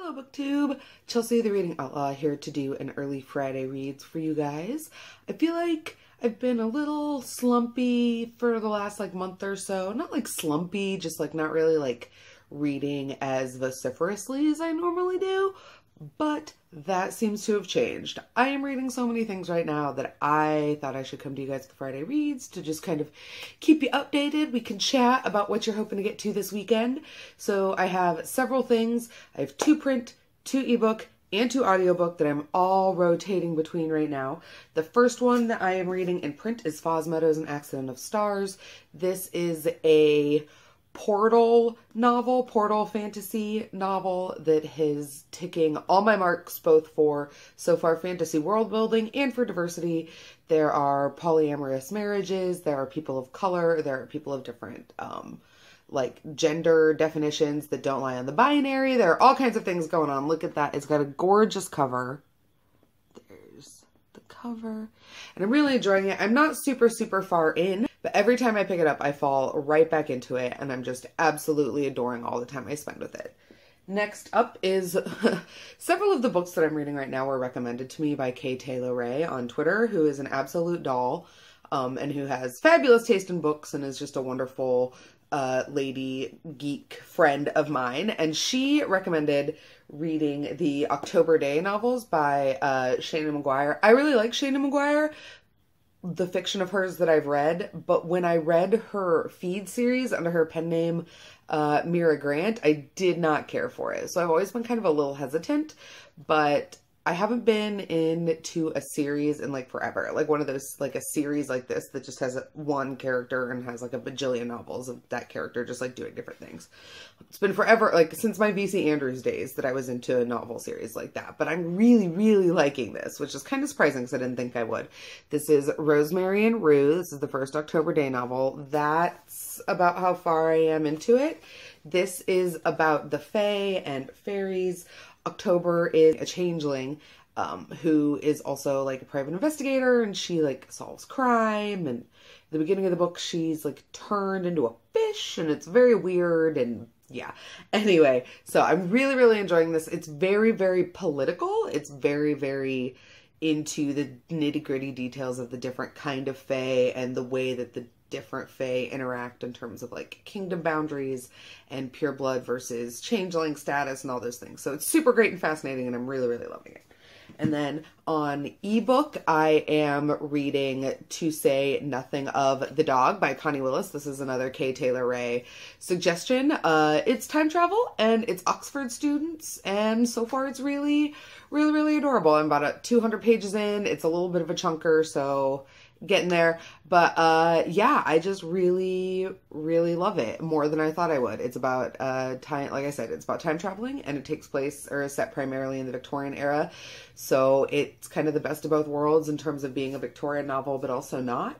Hello BookTube, Chelsea the Reading Outlaw here to do an early Friday reads for you guys. I feel like I've been a little slumpy for the last month or so. Not slumpy, just not really reading as vociferously as I normally do, but that seems to have changed. I am reading so many things right now that I thought I should come to you guys with Friday reads to just kind of keep you updated. We can chat about what you're hoping to get to this weekend. So I have several things. I have 2 print, 2 ebook, and 2 audiobook that I'm all rotating between right now. The first one that I am reading in print is Foz Meadows, An Accident of Stars. This is a portal fantasy novel that is ticking all my marks, both for so far fantasy world building and for diversity. There are polyamorous marriages, there are people of color, there are people of different gender definitions that don't lie on the binary. There are all kinds of things going on. Look at that. It's got a gorgeous cover. There's the cover. And I'm really enjoying it. I'm not super far in, but every time I pick it up, I fall right back into it, and I'm just absolutely adoring all the time I spend with it. Next up is several of the books that I'm reading right now were recommended to me by Kay Taylor Ray on Twitter, who is an absolute doll, and who has fabulous taste in books and is just a wonderful lady geek friend of mine. And she recommended reading the October Day novels by Shana McGuire. I really like Shana McGuire, the fiction of hers that I've read, but when I read her feed series under her pen name Mira Grant, I did not care for it. So I've always been kind of a little hesitant, but I haven't been into a series in forever. One of those, a series like this that just has one character and has a bajillion novels of that character just doing different things. It's been forever, since my VC Andrews days that I was into a novel series like that. But I'm really liking this, which is kind of surprising because I didn't think I would. This is Rosemary Andrews. This is the first October Day novel. That's about how far I am into it. This is about the Fae and fairies. October is a changeling who is also a private investigator, and she solves crime, and at the beginning of the book she's turned into a fish, and it's very weird, and yeah. Anyway, so I'm really enjoying this. It's very political. It's very into the nitty-gritty details of the different kind of fae and the way that the different fae interact in terms of kingdom boundaries and pure blood versus changeling status and all those things. So it's super great and fascinating, and I'm really loving it. And then on ebook, I am reading To Say Nothing of the Dog by Connie Willis. This is another Kay Taylor Ray suggestion. It's time travel, and it's Oxford students, and so far it's really adorable. I'm about 200 pages in. It's a little bit of a chunker, so getting there, but yeah, I just really love it more than I thought I would. It's about time, like I said, it's about time traveling, and it takes place or is set primarily in the Victorian era, so it's kind of the best of both worlds in terms of being a Victorian novel but also not.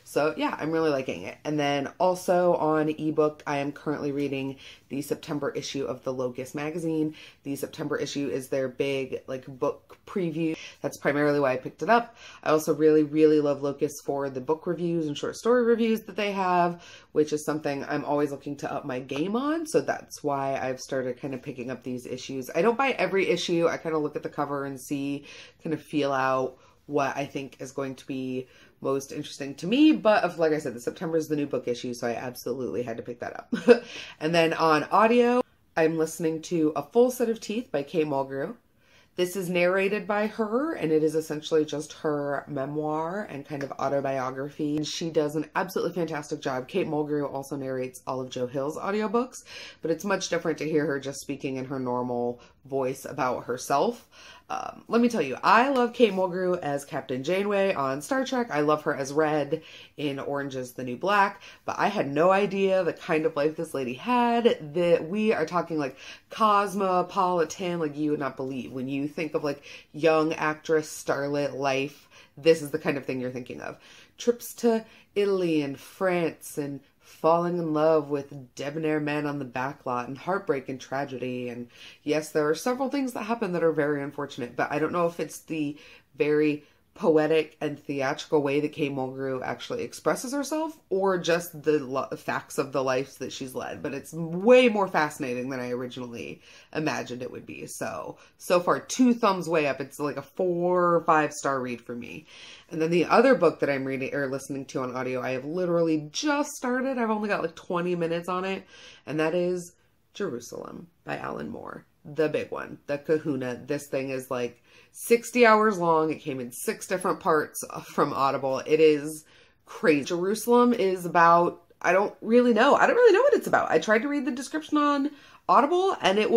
So yeah, I'm really liking it. And then also on ebook, I am currently reading the September issue of the Locus Magazine. The September issue is their big book preview. That's primarily why I picked it up. I also really love Locus for the book reviews and short story reviews that they have, which is something I'm always looking to up my game on. So that's why I've started kind of picking up these issues. I don't buy every issue. I kind of look at the cover and see, kind of feel out what I think is going to be most interesting to me. But like I said, the September is the new book issue, so I absolutely had to pick that up. And then on audio, I'm listening to A Full Set of Teeth by Kate Mulgrew. This is narrated by her, and it is essentially just her memoir and kind of autobiography. And she does an absolutely fantastic job. Kate Mulgrew also narrates all of Joe Hill's audiobooks, but it's much different to hear her just speaking in her normal voice about herself. Let me tell you, I love Kate Mulgrew as Captain Janeway on Star Trek. I love her as Red in Orange is the New Black, but I had no idea the kind of life this lady had. That we are talking cosmopolitan, you would not believe. When you think of young actress starlet life, this is the kind of thing you're thinking of. Trips to Italy and France, and falling in love with debonair men on the backlot, and heartbreak and tragedy. And yes, there are several things that happen that are very unfortunate, but I don't know if it's the very poetic and theatrical way that Kay Mulgrew actually expresses herself, or just the facts of the life that she's led. But it's way more fascinating than I originally imagined it would be. So far, 2 thumbs way up. It's like a 4 or 5 star read for me. And then the other book that I'm reading or listening to on audio, I have literally just started. I've only got like 20 minutes on it. And that is Jerusalem by Alan Moore. The big one, the kahuna. This thing is like 60 hours long. It came in 6 different parts from Audible. It is crazy. Jerusalem is about, I don't really know what it's about. I tried to read the description on Audible and it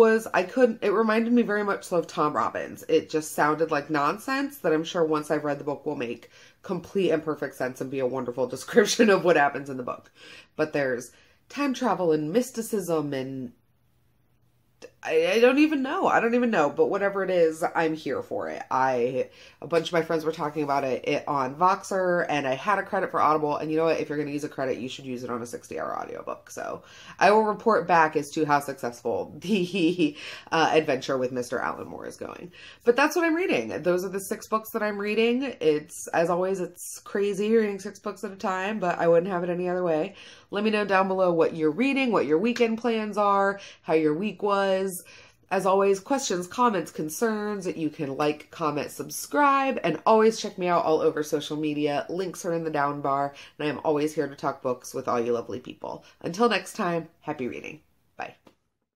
reminded me very much of Tom Robbins. It just sounded like nonsense that I'm sure once I've read the book will make complete and perfect sense and be a wonderful description of what happens in the book. But there's time travel and mysticism and I don't even know, but whatever it is, I'm here for it. A bunch of my friends were talking about it on Voxer, and I had a credit for Audible, and you know what? If you're going to use a credit, you should use it on a 60-hour audiobook. So I will report back as to how successful the adventure with Mr. Alan Moore is going. But that's what I'm reading. Those are the 6 books that I'm reading. It's, as always, it's crazy reading 6 books at a time, but I wouldn't have it any other way. Let me know down below what you're reading, what your weekend plans are, how your week was. As always, questions, comments, concerns, you can like, comment, subscribe, and always check me out all over social media. Links are in the down bar, and I am always here to talk books with all you lovely people. Until next time, happy reading. Bye.